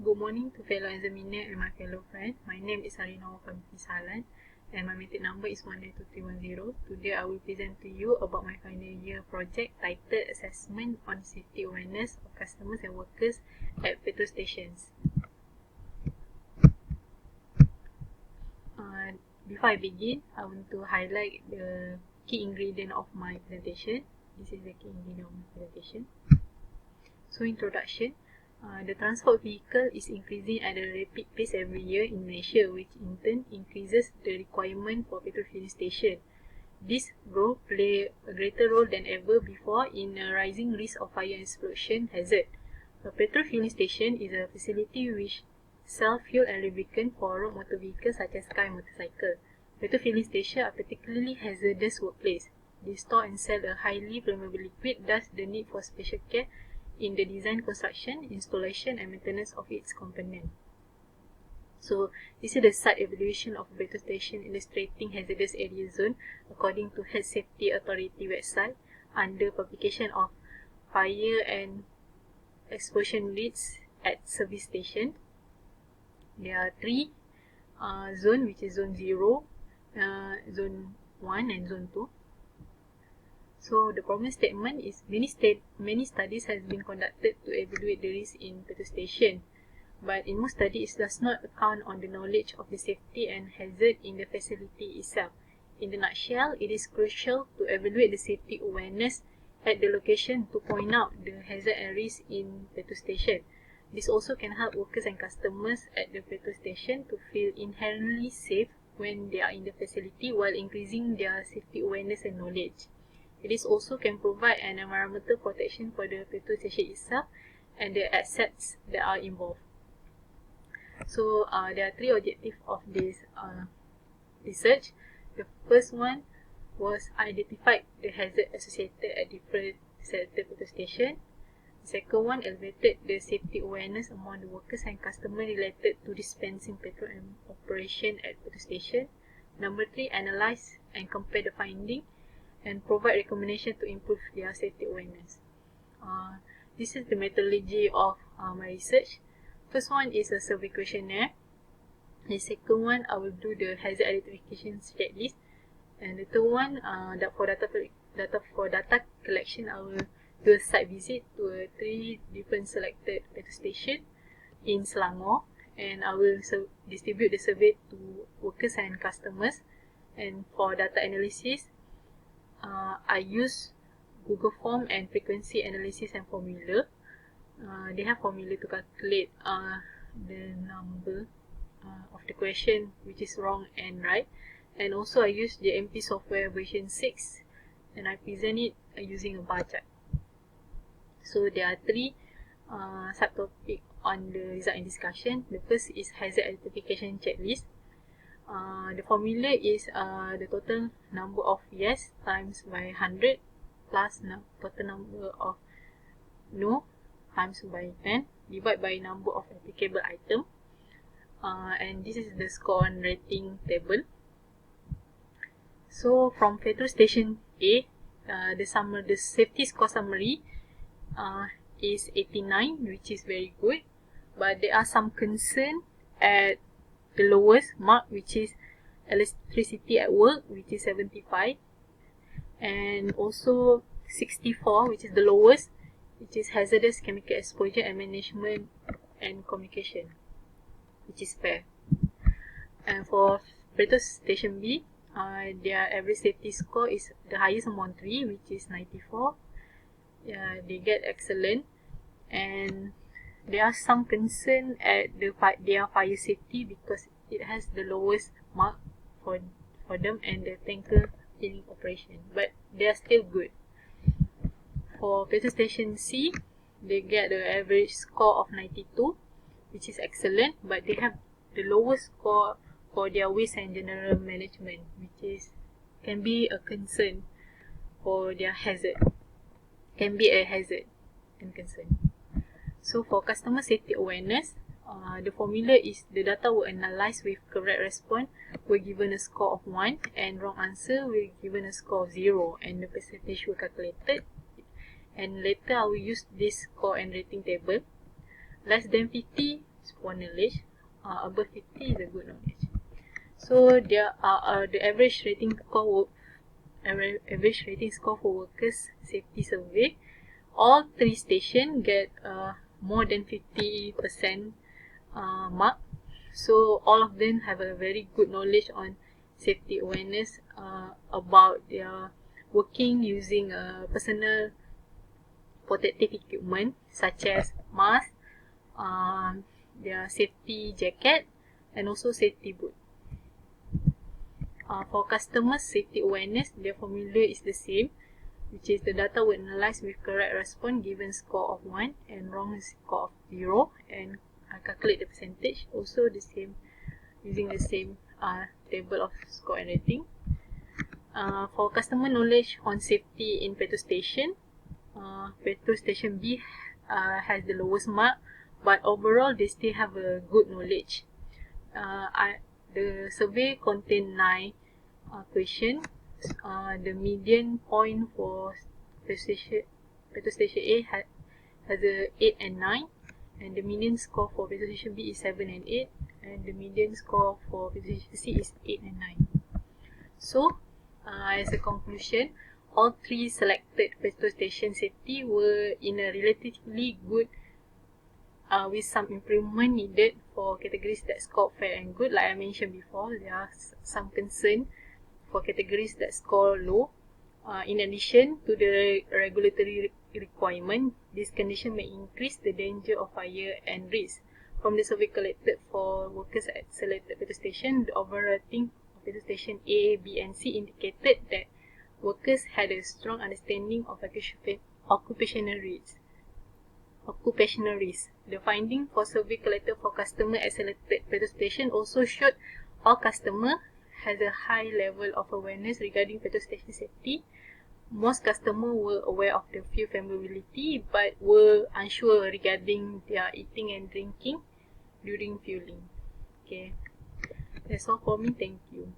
Good morning to fellow examiner and my fellow friend. My name is Arina from SAHALAN and my meeting number is 192310. Today I will present to you about my final year project titled Assessment on Safety Awareness of Customers and Workers at Petrol Stations. Before I begin, I want to highlight the key ingredient of my presentation. This is the key ingredient of my presentation. So, introduction. The transport vehicle is increasing at a rapid pace every year in Malaysia, which in turn increases the requirement for petrol filling station. This growth plays a greater role than ever before in a rising risk of fire and explosion hazard. A petrol filling station is a facility which sells fuel and lubricant for road motor vehicles such as car and motorcycle. Petrol filling stations are particularly hazardous workplace. They store and sell a highly flammable liquid, thus the need for special care in the design, construction, installation and maintenance of its component. So, this is the site evaluation of a petrol station illustrating hazardous area zone according to Health Safety Authority website under publication of fire and explosion risks at service station. There are three zones, which is zone 0, zone 1 and zone 2. So the problem statement is many studies has been conducted to evaluate the risk in petrol station, but in most studies it does not account on the knowledge of the safety and hazard in the facility itself. In the nutshell, it is crucial to evaluate the safety awareness at the location to point out the hazard and risk in petrol station. This also can help workers and customers at the petrol station to feel inherently safe when they are in the facility while increasing their safety awareness and knowledge. It also can provide an environmental protection for the petrol station itself and the assets that are involved. So, there are three objectives of this research. The first one was identify the hazard associated at different selected petrol stations. The second one elevated the safety awareness among the workers and customers related to dispensing petrol and operation at petrol station. Number 3, analyze and compare the findings and provide recommendation to improve their safety awareness. This is the methodology of my research. First one is a survey questionnaire. The second one, I will do the hazard identification checklist. And the third one, for data collection, I will do a site visit to 3 different selected petrol stations in Selangor, and I will distribute the survey to workers and customers. And for data analysis, I use Google Form and frequency analysis and formula. They have formula to calculate the number of the question which is wrong and right. And also I use the MP software version 6 and I present it using a bar chart. So there are 3 subtopics on the result and discussion. The first is hazard identification checklist. The formula is the total number of yes times by 100 plus total number of no times by 10 divided by number of applicable item. And this is the score and rating table. So from petrol station A, the safety score summary is 89, which is very good, but there are some concern at the lowest mark, which is electricity at work, which is 75, and also 64, which is the lowest, which is hazardous chemical exposure and management and communication, which is fair. And for petrol station B, their average safety score is the highest among 3, which is 94. They get excellent, and there are some concern at their fire safety because it has the lowest mark for them and the tanker filling operation, but they are still good. For petrol station C, they get the average score of 92, which is excellent, but they have the lowest score for their waste and general management, which can be a concern for their hazard. Can be a hazard and concern. So for customer safety awareness, the formula is the data were analyzed with correct response were given a score of 1 and wrong answer were given a score of 0, and the percentage were calculated. And later I will use this score and rating table. Less than 50 is poor knowledge. Above 50 is a good knowledge. So there are the average rating score for workers safety survey. All 3 stations get more than 50% mark. So all of them have a very good knowledge on safety awareness about their working using personal protective equipment such as mask, their safety jacket, and also safety boot. For customers' safety awareness, their formula is the same, which is the data will analyze with correct response given score of 1 and wrong score of 0, and calculate the percentage, also the same, using the same table of score and rating. For customer knowledge on safety in petrol station, petrol station B has the lowest mark, but overall they still have a good knowledge. The survey contained 9 questions. The median point for petrol station A has a 8 and 9, and the median score for petrol station B is 7 and 8, and the median score for petrol station C is 8 and 9. So, as a conclusion, all 3 selected petrol station safety were in a relatively good, with some improvement needed for categories that scored fair and good. Like I mentioned before, there are some concern for categories that score low. In addition to the regulatory requirement, this condition may increase the danger of fire and risk. From the survey collected for workers at selected petrol station, the overall rating of petrol station A, B, and C indicated that workers had a strong understanding of occupational risks. The finding for survey collected for customer at selected petrol station also showed all customers has a high level of awareness regarding petrol station safety. Most customers were aware of the fuel flammability but were unsure regarding their eating and drinking during fueling. Okay, that's all for me. Thank you.